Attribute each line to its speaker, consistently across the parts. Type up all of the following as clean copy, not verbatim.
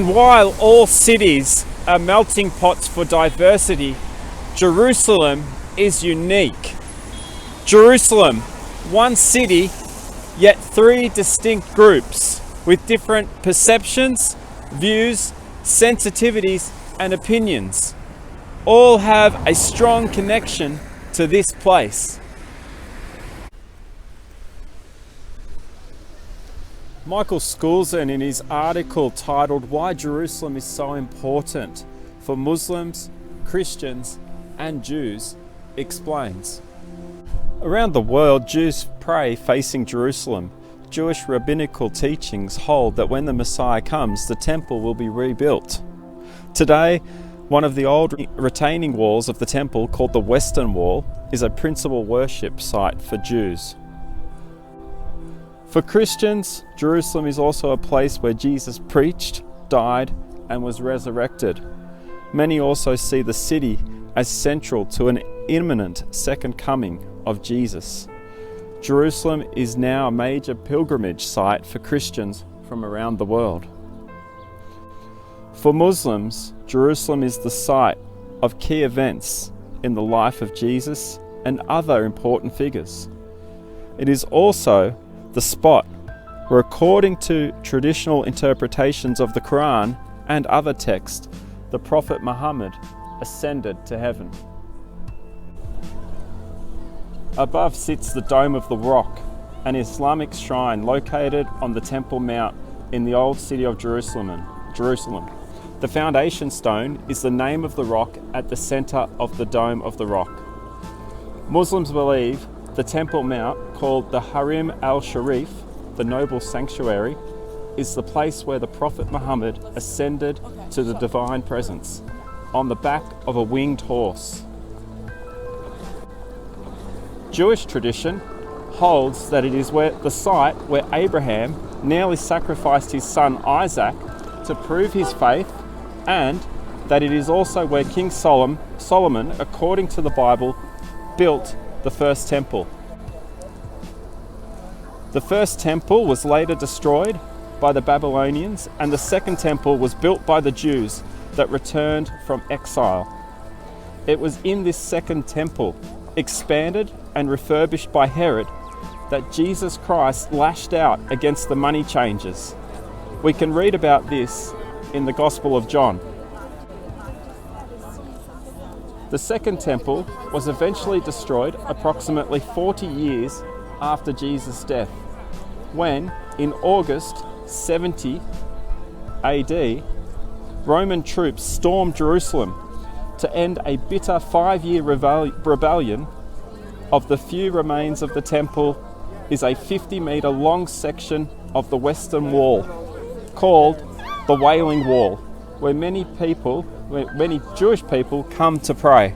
Speaker 1: And while all cities are melting pots for diversity, Jerusalem is unique. Jerusalem, one city, yet three distinct groups with different perceptions, views, sensitivities, and opinions. All have a strong connection to this place. Michael Schoolson, in his article titled "Why Jerusalem is So Important for Muslims, Christians and Jews," explains. Around the world, Jews pray facing Jerusalem. Jewish rabbinical teachings hold that when the Messiah comes, the temple will be rebuilt. Today, one of the old retaining walls of the temple, called the Western Wall, is a principal worship site for Jews. For Christians, Jerusalem is also a place where Jesus preached, died, and was resurrected. Many also see the city as central to an imminent second coming of Jesus. Jerusalem is now a major pilgrimage site for Christians from around the world. For Muslims, Jerusalem is the site of key events in the life of Jesus and other important figures. It is also the spot where, according to traditional interpretations of the Quran and other texts, the Prophet Muhammad ascended to heaven. Above sits the Dome of the Rock, an Islamic shrine located on the Temple Mount in the old city of Jerusalem. The foundation stone is the name of the rock at the center of the Dome of the Rock. Muslims believe the Temple Mount, called the Harim al-Sharif, the noble sanctuary, is the place where the Prophet Muhammad ascended to the divine presence on the back of a winged horse. Jewish tradition holds that it is the site where Abraham nearly sacrificed his son Isaac to prove his faith, and that it is also where King Solomon, according to the Bible, built the first temple. The first temple was later destroyed by the Babylonians, and the second temple was built by the Jews that returned from exile. It was in this second temple, expanded and refurbished by Herod, that Jesus Christ lashed out against the money changers. We can read about this in the Gospel of John. The second temple was eventually destroyed approximately 40 years after Jesus' death, when, in August 70 AD, Roman troops stormed Jerusalem to end a bitter 5-year rebellion. Of the few remains of the temple is a 50-meter long section of the Western Wall, called the Wailing Wall, where many Jewish people come to pray.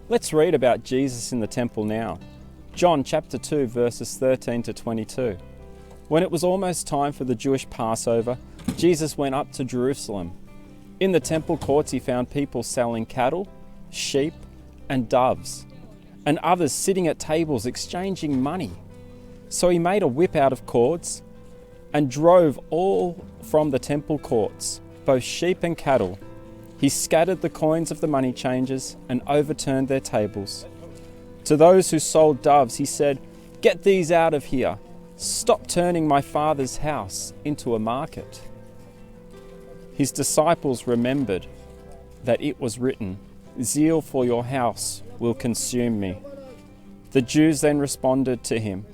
Speaker 1: Let's read about Jesus in the temple now. John chapter 2 verses 13 to 22. When it was almost time for the Jewish Passover, Jesus went up to Jerusalem. In the temple courts he found people selling cattle, sheep, and doves, and others sitting at tables exchanging money. So he made a whip out of cords and drove all from the temple courts, both sheep and cattle. He scattered the coins of the money changers and overturned their tables. To those who sold doves, he said, "Get these out of here. Stop turning my Father's house into a market." His disciples remembered that it was written, "Zeal for your house will consume me." The Jews then responded to him,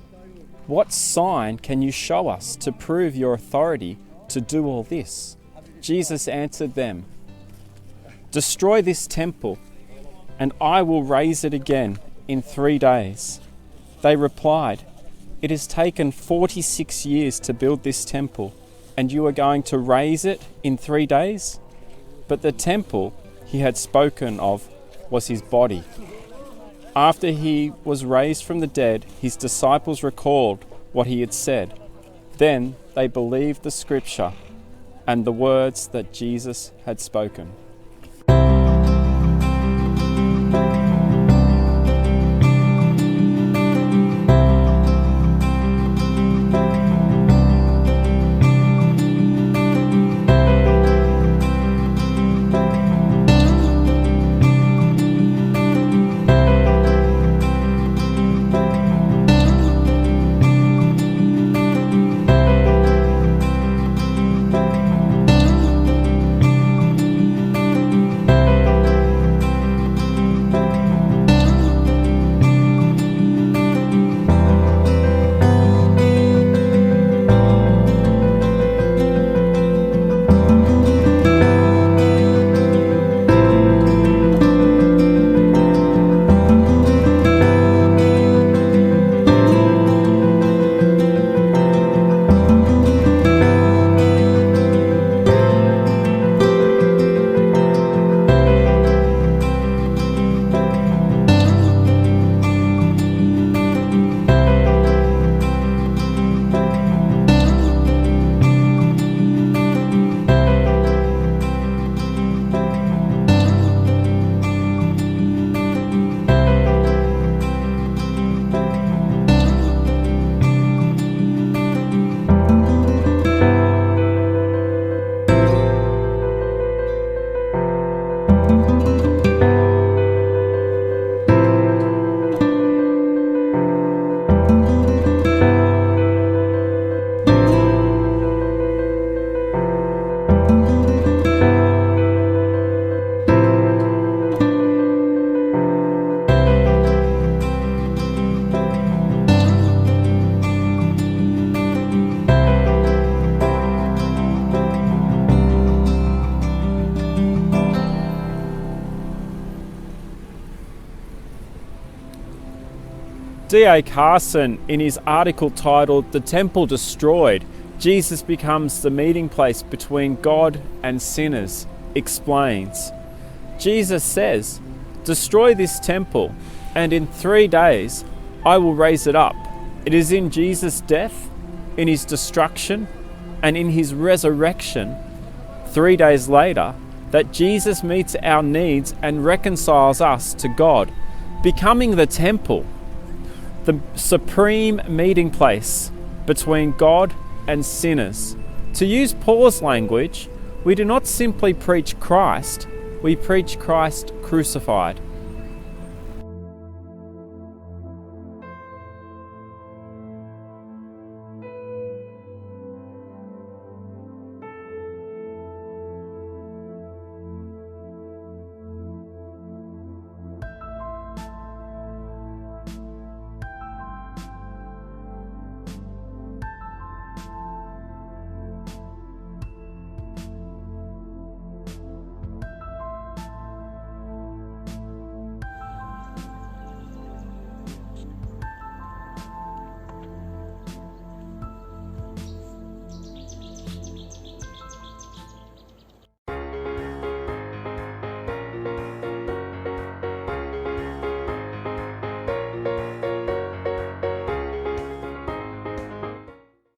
Speaker 1: "What sign can you show us to prove your authority to do all this?" Jesus answered them, "Destroy this temple, and I will raise it again in 3 days." They replied, "It has taken 46 years to build this temple, and you are going to raise it in 3 days?" But the temple he had spoken of was his body. After he was raised from the dead, his disciples recalled what he had said. Then they believed the scripture and the words that Jesus had spoken. D.A. Carson, in his article titled "The Temple Destroyed, Jesus Becomes the Meeting Place Between God and Sinners," explains, Jesus says, "Destroy this temple, and in 3 days I will raise it up." It is in Jesus' death, in his destruction, and in his resurrection, 3 days later, that Jesus meets our needs and reconciles us to God, becoming the temple, the supreme meeting place between God and sinners. To use Paul's language, we do not simply preach Christ, we preach Christ crucified.